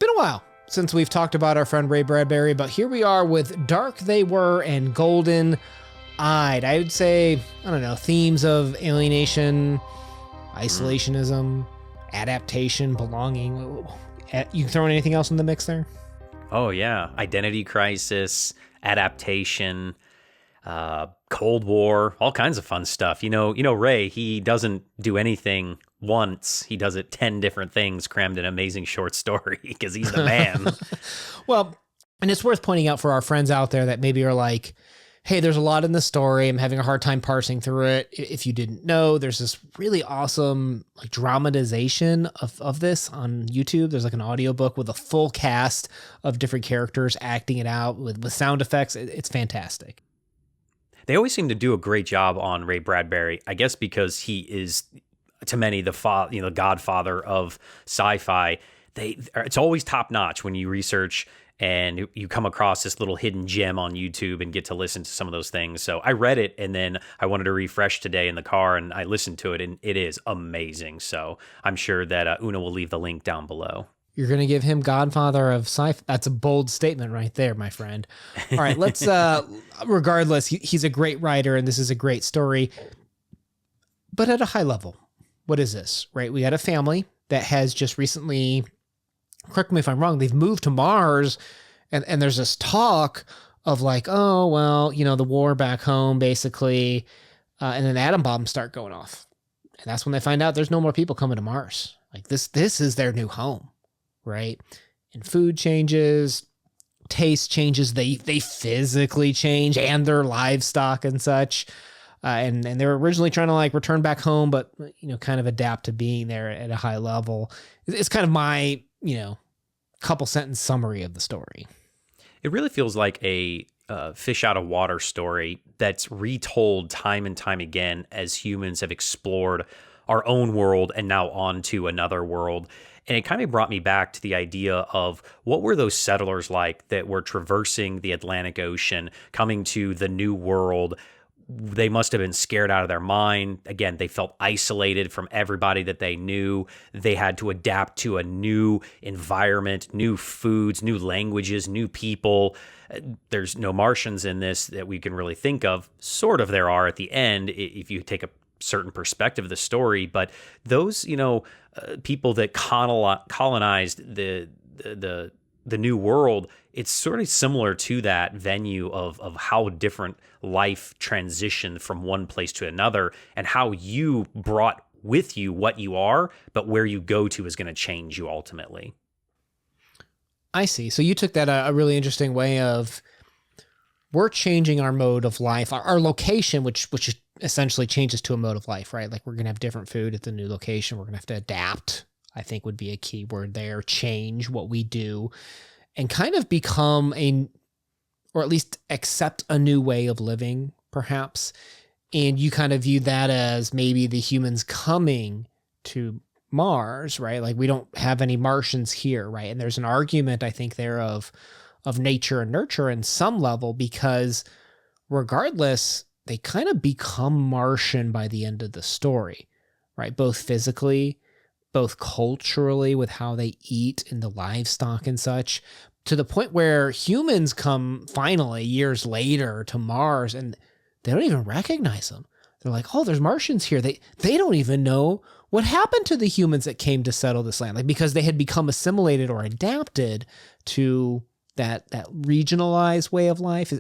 been a while since we've talked about our friend Ray Bradbury, but here we are with Dark They Were and Golden Eyed. I would say, I don't know, themes of alienation, isolationism, adaptation, belonging. You throwing anything else in the mix there? Oh, yeah. Identity crisis, adaptation, Cold War, all kinds of fun stuff. You know, Ray, he doesn't do anything once. He does it 10 different things crammed in an amazing short story because he's the man. Well, and it's worth pointing out for our friends out there that maybe are like, hey, there's a lot in the story. I'm having a hard time parsing through it. If you didn't know, there's this really awesome like dramatization of this on YouTube. There's like an audiobook with a full cast of different characters acting it out with sound effects. It's fantastic. They always seem to do a great job on Ray Bradbury, I guess because he is, to many, the godfather of sci-fi. It's always top notch when you research and you come across this little hidden gem on YouTube and get to listen to some of those things. So I read it and then I wanted to refresh today in the car and I listened to it and it is amazing. So I'm sure that Una will leave the link down below. You're going to give him godfather of sci-fi? That's a bold statement right there, my friend. All right, let's, regardless, he's a great writer and this is a great story. But at a high level, what is this, right? We got a family that has just recently, correct me if I'm wrong, they've moved to Mars and there's this talk of like, oh, well, the war back home basically, and then atom bombs start going off. And that's when they find out there's no more people coming to Mars. Like this is their new home. Right? And food changes, taste changes, they physically change and their livestock and such. And they're originally trying to like return back home, but, kind of adapt to being there at a high level. It's kind of my, couple sentence summary of the story. It really feels like a fish out of water story that's retold time and time again as humans have explored our own world and now on to another world. And it kind of brought me back to the idea of what were those settlers like that were traversing the Atlantic Ocean, coming to the new world. They must have been scared out of their mind. Again, they felt isolated from everybody that they knew. They had to adapt to a new environment, new foods, new languages, new people. There's no Martians in this that we can really think of. Sort of there are at the end if you take a certain perspective of the story, but those people that colonized the new world, it's sort of similar to that venue of how different life transitioned from one place to another and how you brought with you what you are, but where you go to is going to change you ultimately. I see. So you took that a really interesting way of we're changing our mode of life, our location, which essentially changes to a mode of life, right? Like we're going to have different food at the new location. We're going to have to adapt, I think would be a key word there, change what we do and kind of become or at least accept a new way of living, perhaps. And you kind of view that as maybe the humans coming to Mars, right? Like we don't have any Martians here, right? And there's an argument, I think, there of nature and nurture in some level, because regardless, they kind of become Martian by the end of the story, right? Both physically, both culturally with how they eat and the livestock and such, to the point where humans come finally years later to Mars and they don't even recognize them. They're like, oh, there's Martians here. They don't even know what happened to the humans that came to settle this land, like because they had become assimilated or adapted to that regionalized way of life.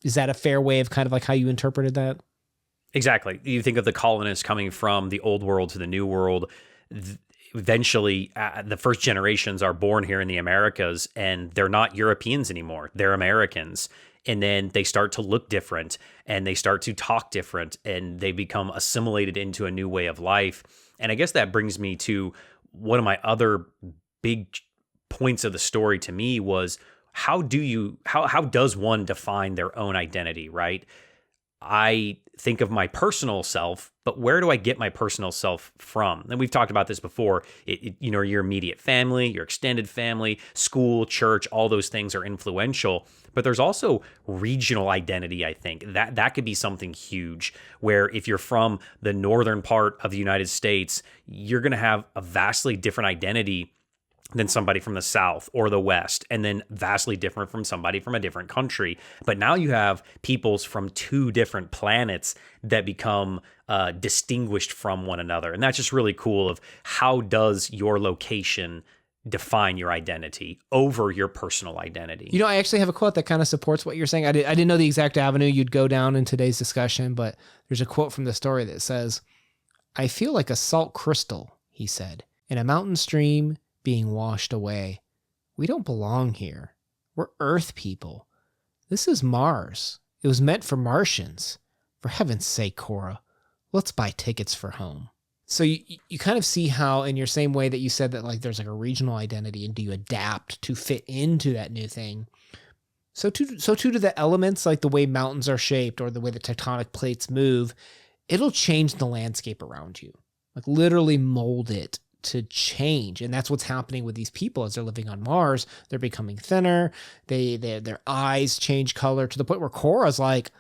Is that a fair way of kind of like how you interpreted that? Exactly. You think of the colonists coming from the old world to the new world. Eventually, the first generations are born here in the Americas, and they're not Europeans anymore. They're Americans. And then they start to look different, and they start to talk different, and they become assimilated into a new way of life. And I guess that brings me to one of my other big points of the story to me was, how does one define their own identity, right? I think of my personal self, but where do I get my personal self from? And we've talked about this before. Your immediate family, your extended family, school, church, all those things are influential. But there's also regional identity, I think. That could be something huge, where if you're from the northern part of the United States, you're going to have a vastly different identity than somebody from the South or the West, and then vastly different from somebody from a different country. But now you have peoples from two different planets that become distinguished from one another. And that's just really cool of how does your location define your identity over your personal identity. You know, I actually have a quote that kind of supports what you're saying. I didn't know the exact avenue you'd go down in today's discussion, but there's a quote from the story that says, "I feel like a salt crystal," he said, "in a mountain stream being washed away. We don't belong here. We're Earth people. This is Mars. It was meant for Martians. For heaven's sake, Cora, let's buy tickets for home." So you kind of see how, in your same way that you said that like there's like a regional identity, and do you adapt to fit into that new thing? So too to the elements, like the way mountains are shaped or the way the tectonic plates move, it'll change the landscape around you, like literally mold it to change. And that's what's happening with these people as they're living on Mars. They're becoming thinner. Their eyes change color to the point where Cora's like,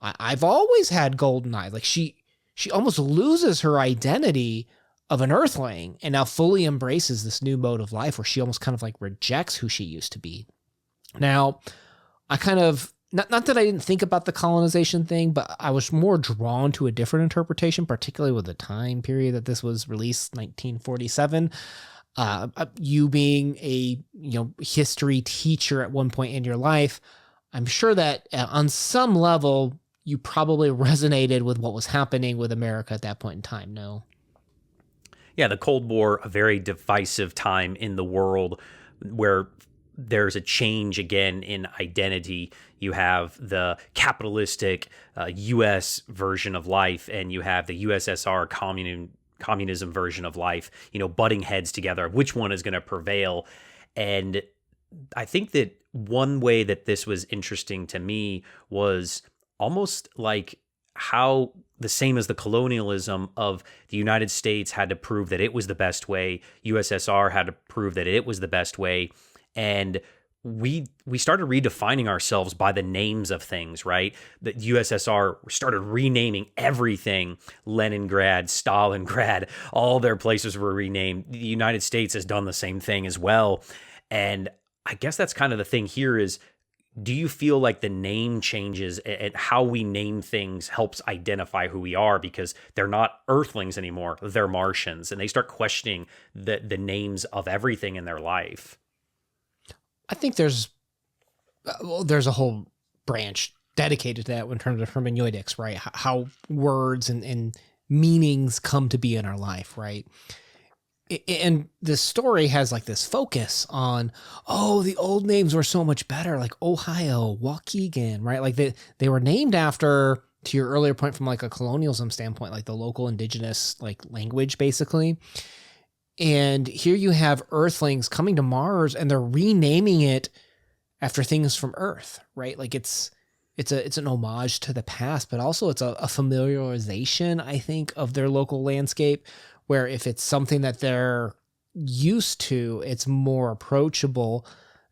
I've always had golden eyes. Like she almost loses her identity of an Earthling and now fully embraces this new mode of life where she almost kind of like rejects who she used to be. Now, I kind of, not that I didn't think about the colonization thing, but I was more drawn to a different interpretation, particularly with the time period that this was released, 1947. You being a history teacher at one point in your life, I'm sure that on some level you probably resonated with what was happening with America at that point in time. No? Yeah, the Cold War, a very divisive time in the world where there's a change again in identity. You have the capitalistic U.S. version of life, and you have the USSR communism version of life, butting heads together. Which one is going to prevail? And I think that one way that this was interesting to me was almost like how the same as the colonialism of the United States had to prove that it was the best way. USSR had to prove that it was the best way. And we started redefining ourselves by the names of things, right? The USSR started renaming everything. Leningrad, Stalingrad, all their places were renamed. The United States has done the same thing as well. And I guess that's kind of the thing here is, do you feel like the name changes and how we name things helps identify who we are? Because they're not Earthlings anymore. They're Martians. And they start questioning the names of everything in their life. I think there's a whole branch dedicated to that in terms of hermeneutics, right? How words and meanings come to be in our life, right? And this story has like this focus on, the old names were so much better, like Ohio, Waukegan, right? Like they were named after, to your earlier point from like a colonialism standpoint, like the local indigenous like language, basically. And here you have Earthlings coming to Mars and they're renaming it after things from Earth, right? Like it's an homage to the past, but also it's a familiarization, I think, of their local landscape, where if it's something that they're used to, it's more approachable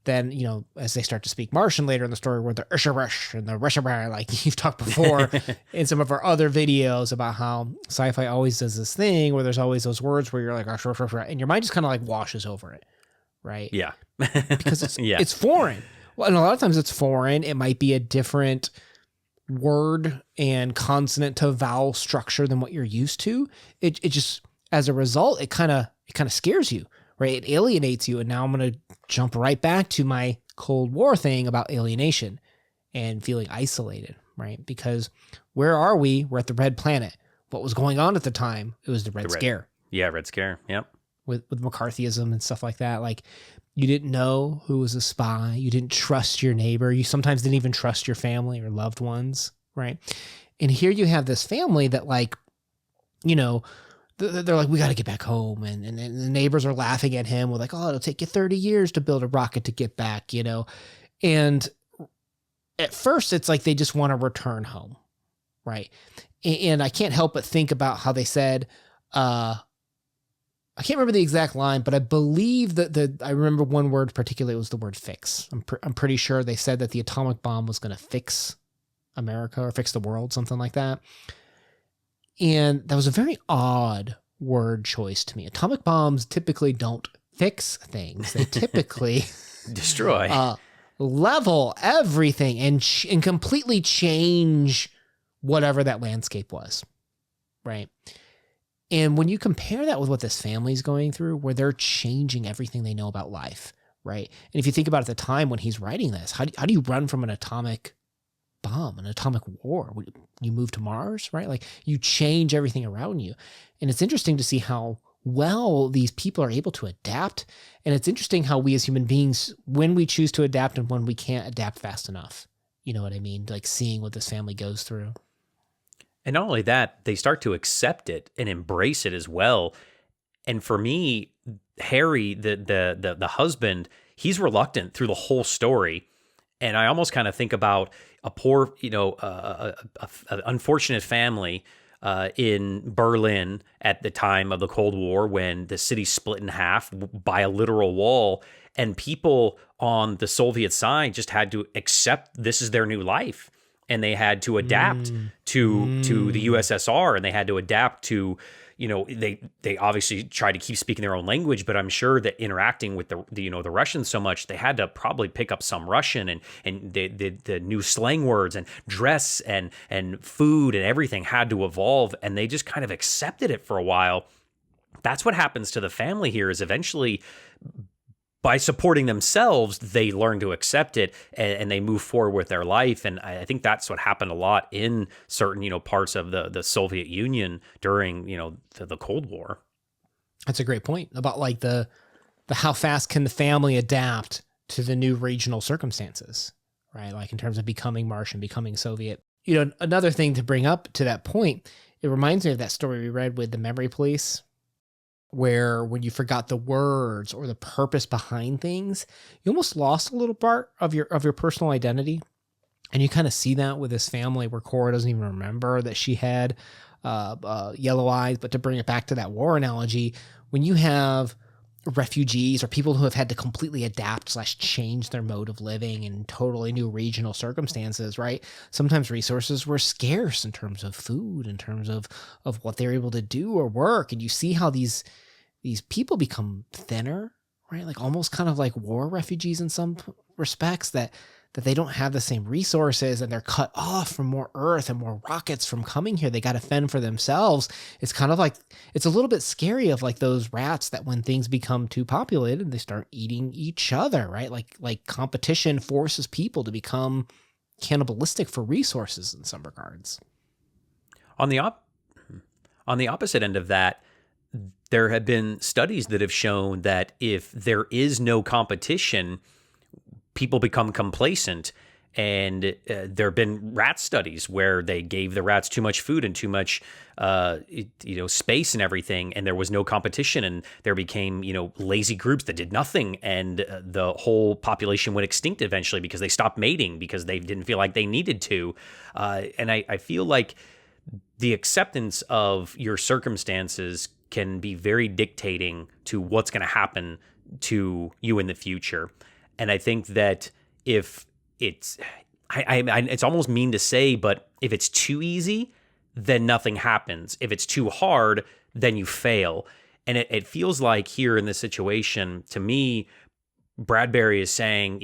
than, as they start to speak Martian later in the story, where the Usharash and the Reshabara, like you've talked before in some of our other videos about how sci-fi always does this thing where there's always those words where you're like, and your mind just kind of like washes over it, right? Yeah. Because it's foreign. Well, and a lot of times it's foreign. It might be a different word and consonant to vowel structure than what you're used to. It just, as a result, it kind of scares you, right? It alienates you. And now I'm going to jump right back to my Cold War thing about alienation and feeling isolated, right? Because where are we? We're at the Red Planet. What was going on at the time? It was the Red Scare. Yeah, Red Scare. Yep. With McCarthyism and stuff like that. Like, you didn't know who was a spy. You didn't trust your neighbor. You sometimes didn't even trust your family or loved ones, right? And here you have this family that, like, they're like, we got to get back home. And the neighbors are laughing at him with like, it'll take you 30 years to build a rocket to get back, And at first it's like they just want to return home, right? And I can't help but think about how they said, I can't remember the exact line, but I believe that I remember one word particularly, was the word fix. I'm pretty sure they said that the atomic bomb was going to fix America or fix the world, something like that. And that was a very odd word choice to me. Atomic bombs typically don't fix things. They typically Destroy. level everything and completely change whatever that landscape was, right? And when you compare that with what this family's going through, where they're changing everything they know about life, right? And if you think about at the time when he's writing this, how do you run from an atomic bomb, an atomic war? You move to Mars, right? Like you change everything around you. And it's interesting to see how well these people are able to adapt. And it's interesting how we as human beings, when we choose to adapt and when we can't adapt fast enough, you know what I mean? Like seeing what this family goes through. And not only that, they start to accept it and embrace it as well. And for me, Harry, the husband, he's reluctant through the whole story. And I almost kind of think about a poor, a unfortunate family in Berlin at the time of the Cold War when the city split in half by a literal wall, and people on the Soviet side just had to accept this is their new life. And they had to adapt to the USSR, and they had to adapt to, they obviously tried to keep speaking their own language, but I'm sure that interacting with the Russians so much, they had to probably pick up some Russian and the new slang words and dress and food and everything had to evolve, and they just kind of accepted it for a while. That's what happens to the family here is eventually, by supporting themselves, they learn to accept it and they move forward with their life. And I think that's what happened a lot in certain, parts of the Soviet Union during, the Cold War. That's a great point about like the how fast can the family adapt to the new regional circumstances, right? Like in terms of becoming Martian, becoming Soviet. Another thing to bring up to that point, it reminds me of that story we read with the memory police, where when you forgot the words or the purpose behind things, you almost lost a little part of your personal identity. And you kind of see that with this family where Cora doesn't even remember that she had yellow eyes. But to bring it back to that war analogy, when you have refugees or people who have had to completely adapt / change their mode of living in totally new regional circumstances, right? Sometimes resources were scarce in terms of food, in terms of what they're able to do or work. And you see how these people become thinner, right? Like almost kind of like war refugees in some respects, that they don't have the same resources and they're cut off from more Earth and more rockets from coming here. They got to fend for themselves. It's kind of like, it's a little bit scary of like those rats that when things become too populated, they start eating each other, right? Like competition forces people to become cannibalistic for resources in some regards. On the opposite end of that, there have been studies that have shown that if there is no competition, people become complacent. And there have been rat studies where they gave the rats too much food and too much, space and everything, and there was no competition, and there became, lazy groups that did nothing, and the whole population went extinct eventually because they stopped mating because they didn't feel like they needed to. And I feel like the acceptance of your circumstances can be very dictating to what's going to happen to you in the future. And I think that if it's, it's almost mean to say, but if it's too easy, then nothing happens. If it's too hard, then you fail. And it feels like here in this situation, to me, Bradbury is saying,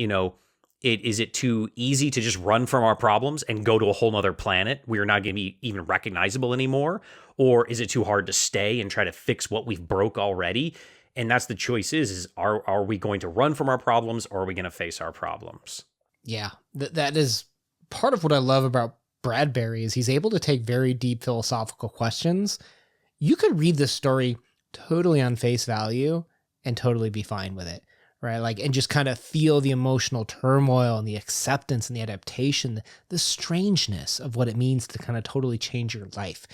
is it too easy to just run from our problems and go to a whole nother planet? We are not going to be even recognizable anymore. Or is it too hard to stay and try to fix what we've broke already? And that's the choice is are we going to run from our problems, or are we going to face our problems? Yeah, that is part of what I love about Bradbury is he's able to take very deep philosophical questions. You could read this story totally on face value and totally be fine with it, right? Like, and just kind of feel the emotional turmoil and the acceptance and the adaptation, the strangeness of what it means to kind of totally change your life.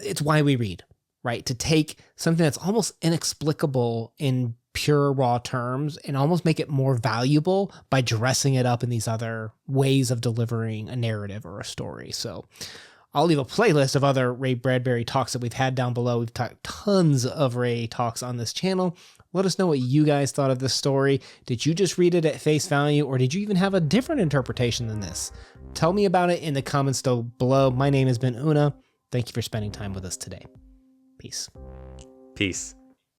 It's why we read, right? To take something that's almost inexplicable in pure raw terms and almost make it more valuable by dressing it up in these other ways of delivering a narrative or a story. So I'll leave a playlist of other Ray Bradbury talks that we've had down below. We've talked tons of Ray talks on this channel. Let us know what you guys thought of this story. Did you just read it at face value, or did you even have a different interpretation than this? Tell me about it in the comments below. My name has been Una. Thank you for spending time with us today. Peace. Peace.